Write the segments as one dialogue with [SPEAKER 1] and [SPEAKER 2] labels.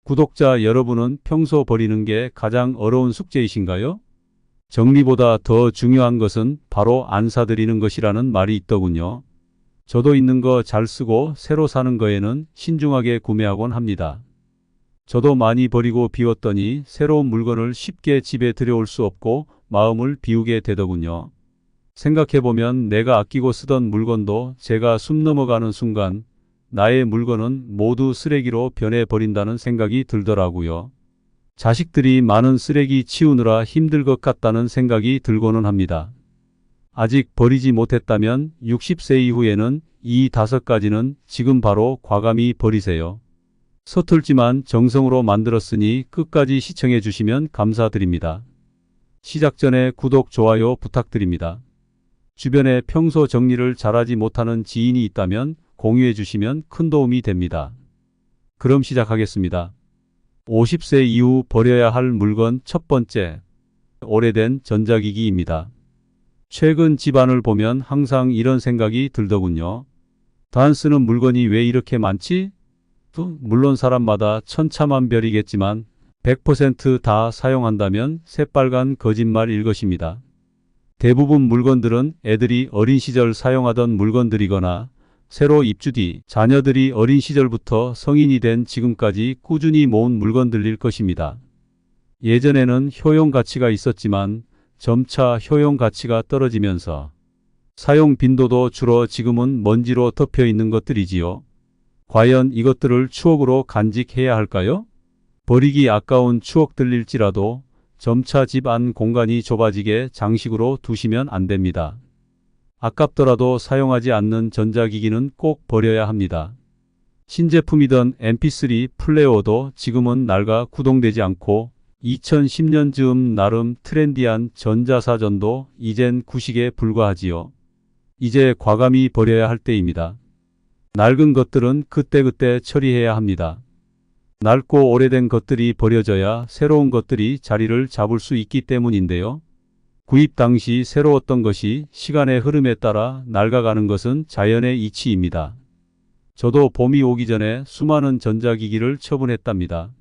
[SPEAKER 1] 구독자 여러분은 평소 버리는 게 가장 어려운 숙제이신가요? 정리보다 더 중요한 것은 바로 안 사들이는 것이라는 말이 있더군요. 저도 있는 거 잘 쓰고 새로 사는 거에는 신중하게 구매하곤 합니다. 저도 많이 버리고 비웠더니 새로운 물건을 쉽게 집에 들여올 수 없고 마음을 비우게 되더군요. 생각해보면 내가 아끼고 쓰던 물건도 제가 숨 넘어가는 순간 나의 물건은 모두 쓰레기로 변해버린다는 생각이 들더라고요. 자식들이 많은 쓰레기 치우느라 힘들 것 같다는 생각이 들고는 합니다. 아직 버리지 못했다면 60세 이후에는 이 5가지는 지금 바로 과감히 버리세요. 서툴지만 정성으로 만들었으니 끝까지 시청해 주시면 감사드립니다. 시작 전에 구독, 좋아요 부탁드립니다. 주변에 평소 정리를 잘하지 못하는 지인이 있다면 공유해 주시면 큰 도움이 됩니다. 그럼 시작하겠습니다. 50세 이후 버려야 할 물건 첫 번째, 오래된 전자기기입니다. 최근 집안을 보면 항상 이런 생각이 들더군요. 단 쓰는 물건이 왜 이렇게 많지? 물론 사람마다 천차만별이겠지만 100% 다 사용한다면 새빨간 거짓말일 것입니다. 대부분 물건들은 애들이 어린 시절 사용하던 물건들이거나 새로 입주 뒤 자녀들이 어린 시절부터 성인이 된 지금까지 꾸준히 모은 물건들일 것입니다. 예전에는 효용 가치가 있었지만 점차 효용 가치가 떨어지면서 사용 빈도도 줄어 지금은 먼지로 덮여 있는 것들이지요. 과연 이것들을 추억으로 간직해야 할까요? 버리기 아까운 추억들일지라도 점차 집 안 공간이 좁아지게 장식으로 두시면 안 됩니다. 아깝더라도 사용하지 않는 전자기기는 꼭 버려야 합니다. 신제품이던 mp3 플레이어도 지금은 낡아 구동되지 않고 2010년 즈음 나름 트렌디한 전자사전도 이젠 구식에 불과하지요. 이제 과감히 버려야 할 때입니다. 낡은 것들은 그때그때 처리해야 합니다. 낡고 오래된 것들이 버려져야 새로운 것들이 자리를 잡을 수 있기 때문인데요. 구입 당시 새로웠던 것이 시간의 흐름에 따라 낡아가는 것은 자연의 이치입니다. 저도 봄이 오기 전에 수많은 전자기기를 처분했답니다.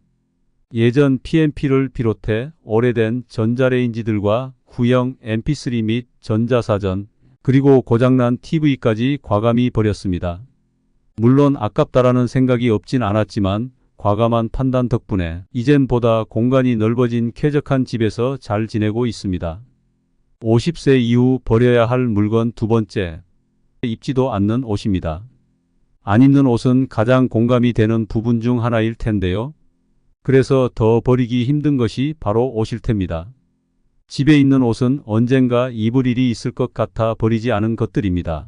[SPEAKER 1] 예전 PMP를 비롯해 오래된 전자레인지들과 구형 mp3 및 전자사전, 그리고 고장난 TV까지 과감히 버렸습니다. 물론 아깝다라는 생각이 없진 않았지만 과감한 판단 덕분에 이젠보다 공간이 넓어진 쾌적한 집에서 잘 지내고 있습니다. 50세 이후 버려야 할 물건 두 번째, 입지도 않는 옷입니다. 안 입는 옷은 가장 공감이 되는 부분 중 하나일 텐데요. 그래서 더 버리기 힘든 것이 바로 옷일 텐니다. 집에 있는 옷은 언젠가 입을 일이 있을 것 같아 버리지 않은 것들입니다.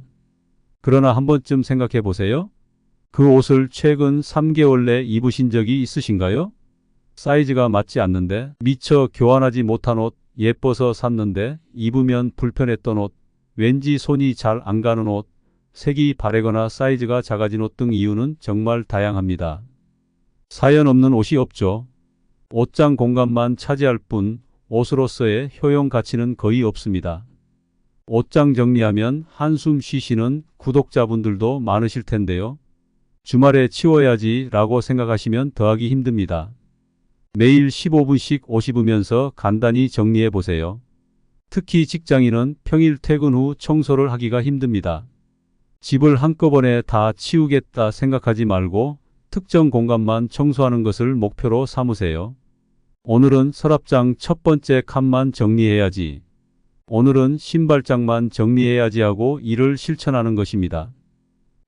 [SPEAKER 1] 그러나 한 번쯤 생각해 보세요. 그 옷을 최근 3개월 내 입으신 적이 있으신가요? 사이즈가 맞지 않는데, 미처 교환하지 못한 옷, 예뻐서 샀는데 입으면 불편했던 옷, 왠지 손이 잘 안 가는 옷, 색이 바래거나 사이즈가 작아진 옷 등 이유는 정말 다양합니다. 사연 없는 옷이 없죠. 옷장 공간만 차지할 뿐 옷으로서의 효용 가치는 거의 없습니다. 옷장 정리하면 한숨 쉬시는 구독자분들도 많으실 텐데요. 주말에 치워야지 라고 생각하시면 더하기 힘듭니다. 매일 15분씩 옷 입으면서 간단히 정리해 보세요. 특히 직장인은 평일 퇴근 후 청소를 하기가 힘듭니다. 집을 한꺼번에 다 치우겠다 생각하지 말고 특정 공간만 청소하는 것을 목표로 삼으세요. 오늘은 서랍장 첫 번째 칸만 정리해야지. 오늘은 신발장만 정리해야지 하고 이를 실천하는 것입니다.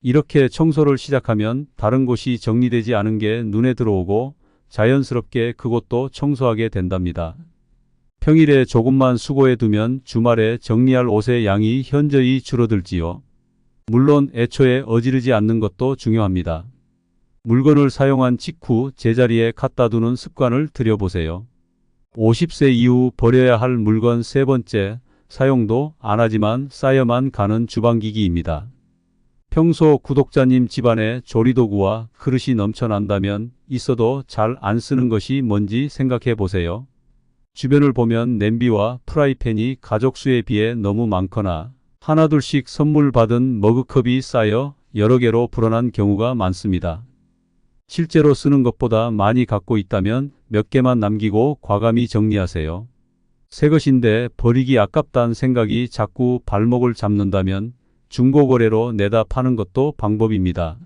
[SPEAKER 1] 이렇게 청소를 시작하면 다른 곳이 정리되지 않은 게 눈에 들어오고 자연스럽게 그곳도 청소하게 된답니다. 평일에 조금만 수고해 두면 주말에 정리할 옷의 양이 현저히 줄어들지요. 물론 애초에 어지르지 않는 것도 중요합니다. 물건을 사용한 직후 제자리에 갖다 두는 습관을 들여보세요. 50세 이후 버려야 할 물건 세 번째, 사용도 안 하지만 쌓여만 가는 주방기기입니다. 평소 구독자님 집안에 조리도구와 그릇이 넘쳐난다면 있어도 잘 안 쓰는 것이 뭔지 생각해 보세요. 주변을 보면 냄비와 프라이팬이 가족 수에 비해 너무 많거나 하나둘씩 선물 받은 머그컵이 쌓여 여러 개로 불어난 경우가 많습니다. 실제로 쓰는 것보다 많이 갖고 있다면 몇 개만 남기고 과감히 정리하세요. 새 것인데 버리기 아깝다는 생각이 자꾸 발목을 잡는다면 중고거래로 내다 파는 것도 방법입니다.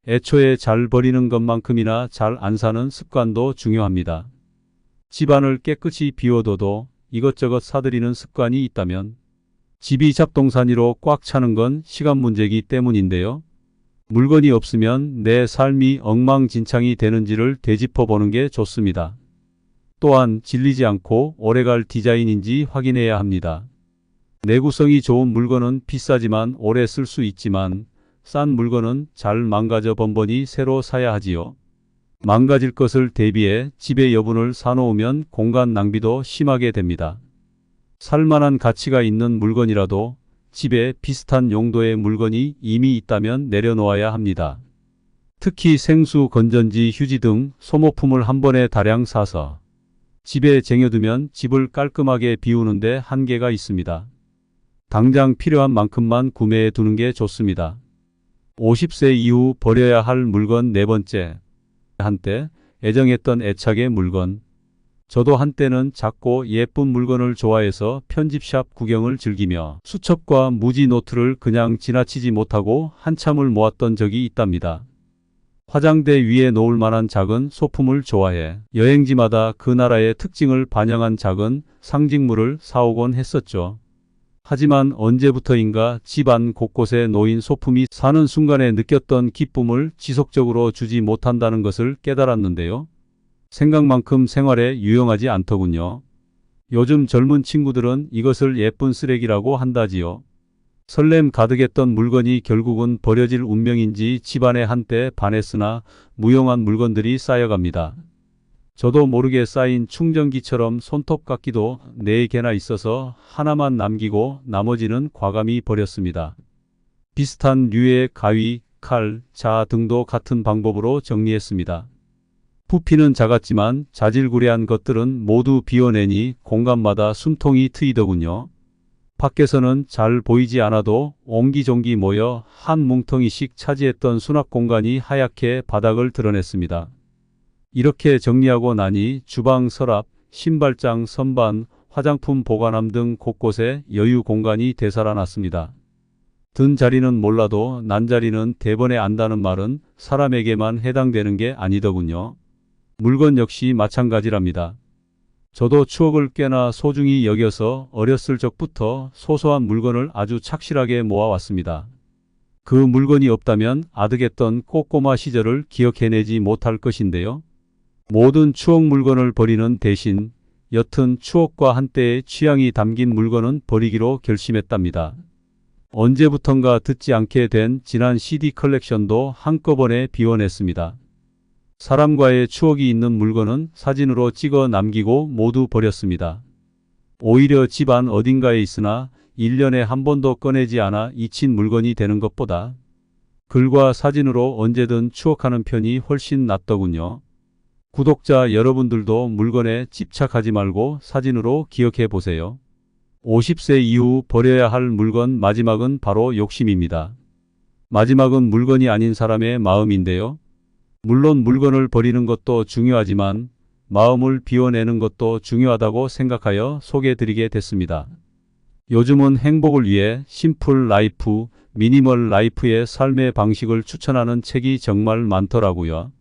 [SPEAKER 1] 애초에 잘 버리는 것만큼이나 잘 안 사는 습관도 중요합니다. 집안을 깨끗이 비워둬도 이것저것 사들이는 습관이 있다면 집이 잡동사니로 꽉 차는 건 시간 문제이기 때문인데요. 물건이 없으면 내 삶이 엉망진창이 되는지를 되짚어 보는 게 좋습니다. 또한 질리지 않고 오래갈 디자인인지 확인해야 합니다. 내구성이 좋은 물건은 비싸지만 오래 쓸 수 있지만 싼 물건은 잘 망가져 번번이 새로 사야 하지요. 망가질 것을 대비해 집에 여분을 사놓으면 공간 낭비도 심하게 됩니다. 살만한 가치가 있는 물건이라도 집에 비슷한 용도의 물건이 이미 있다면 내려놓아야 합니다. 특히 생수, 건전지, 휴지 등 소모품을 한 번에 다량 사서 집에 쟁여두면 집을 깔끔하게 비우는데 한계가 있습니다. 당장 필요한 만큼만 구매해 두는 게 좋습니다. 50세 이후 버려야 할 물건 네 번째. 한때 애정했던 애착의 물건. 저도 한때는 작고 예쁜 물건을 좋아해서 편집샵 구경을 즐기며 수첩과 무지 노트를 그냥 지나치지 못하고 한참을 모았던 적이 있답니다. 화장대 위에 놓을 만한 작은 소품을 좋아해 여행지마다 그 나라의 특징을 반영한 작은 상징물을 사오곤 했었죠. 하지만 언제부터인가 집안 곳곳에 놓인 소품이 사는 순간에 느꼈던 기쁨을 지속적으로 주지 못한다는 것을 깨달았는데요. 생각만큼 생활에 유용하지 않더군요. 요즘 젊은 친구들은 이것을 예쁜 쓰레기라고 한다지요. 설렘 가득했던 물건이 결국은 버려질 운명인지 집안에 한때 반했으나 무용한 물건들이 쌓여갑니다. 저도 모르게 쌓인 충전기처럼 손톱깎이도 4개나 있어서 하나만 남기고 나머지는 과감히 버렸습니다. 비슷한 류의 가위, 칼, 자 등도 같은 방법으로 정리했습니다. 부피는 작았지만 자질구레한 것들은 모두 비워내니 공간마다 숨통이 트이더군요. 밖에서는 잘 보이지 않아도 옹기종기 모여 한 뭉텅이씩 차지했던 수납 공간이 하얗게 바닥을 드러냈습니다. 이렇게 정리하고 나니 주방 서랍, 신발장, 선반, 화장품 보관함 등 곳곳에 여유 공간이 되살아났습니다. 든 자리는 몰라도 난 자리는 대번에 안다는 말은 사람에게만 해당되는 게 아니더군요. 물건 역시 마찬가지랍니다. 저도 추억을 꽤나 소중히 여겨서 어렸을 적부터 소소한 물건을 아주 착실하게 모아왔습니다. 그 물건이 없다면 아득했던 꼬꼬마 시절을 기억해내지 못할 것인데요. 모든 추억 물건을 버리는 대신 옅은 추억과 한때의 취향이 담긴 물건은 버리기로 결심했답니다. 언제부턴가 듣지 않게 된 지난 CD 컬렉션도 한꺼번에 비워냈습니다. 사람과의 추억이 있는 물건은 사진으로 찍어 남기고 모두 버렸습니다. 오히려 집안 어딘가에 있으나 1년에 한 번도 꺼내지 않아 잊힌 물건이 되는 것보다 글과 사진으로 언제든 추억하는 편이 훨씬 낫더군요. 구독자 여러분들도 물건에 집착하지 말고 사진으로 기억해 보세요. 50세 이후 버려야 할 물건 마지막은 바로 욕심입니다. 마지막은 물건이 아닌 사람의 마음인데요. 물론 물건을 버리는 것도 중요하지만 마음을 비워내는 것도 중요하다고 생각하여 소개해드리게 됐습니다. 요즘은 행복을 위해 심플 라이프, 미니멀 라이프의 삶의 방식을 추천하는 책이 정말 많더라고요.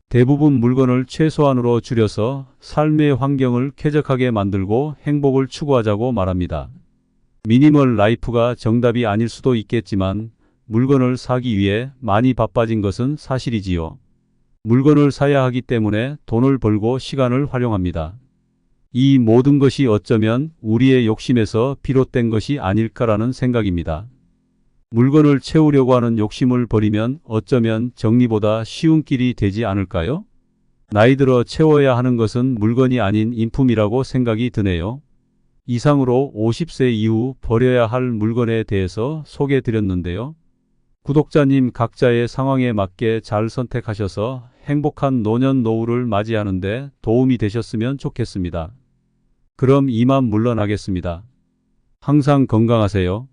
[SPEAKER 1] 대부분 물건을 최소한으로 줄여서 삶의 환경을 쾌적하게 만들고 행복을 추구하자고 말합니다. 미니멀 라이프가 정답이 아닐 수도 있겠지만 물건을 사기 위해 많이 바빠진 것은 사실이지요. 물건을 사야 하기 때문에 돈을 벌고 시간을 활용합니다. 이 모든 것이 어쩌면 우리의 욕심에서 비롯된 것이 아닐까라는 생각입니다. 물건을 채우려고 하는 욕심을 버리면 어쩌면 정리보다 쉬운 길이 되지 않을까요? 나이 들어 채워야 하는 것은 물건이 아닌 인품이라고 생각이 드네요. 이상으로 50세 이후 버려야 할 물건에 대해서 소개해드렸는데요. 구독자님 각자의 상황에 맞게 잘 선택하셔서 행복한 노년 노후를 맞이하는데 도움이 되셨으면 좋겠습니다. 그럼 이만 물러나겠습니다. 항상 건강하세요.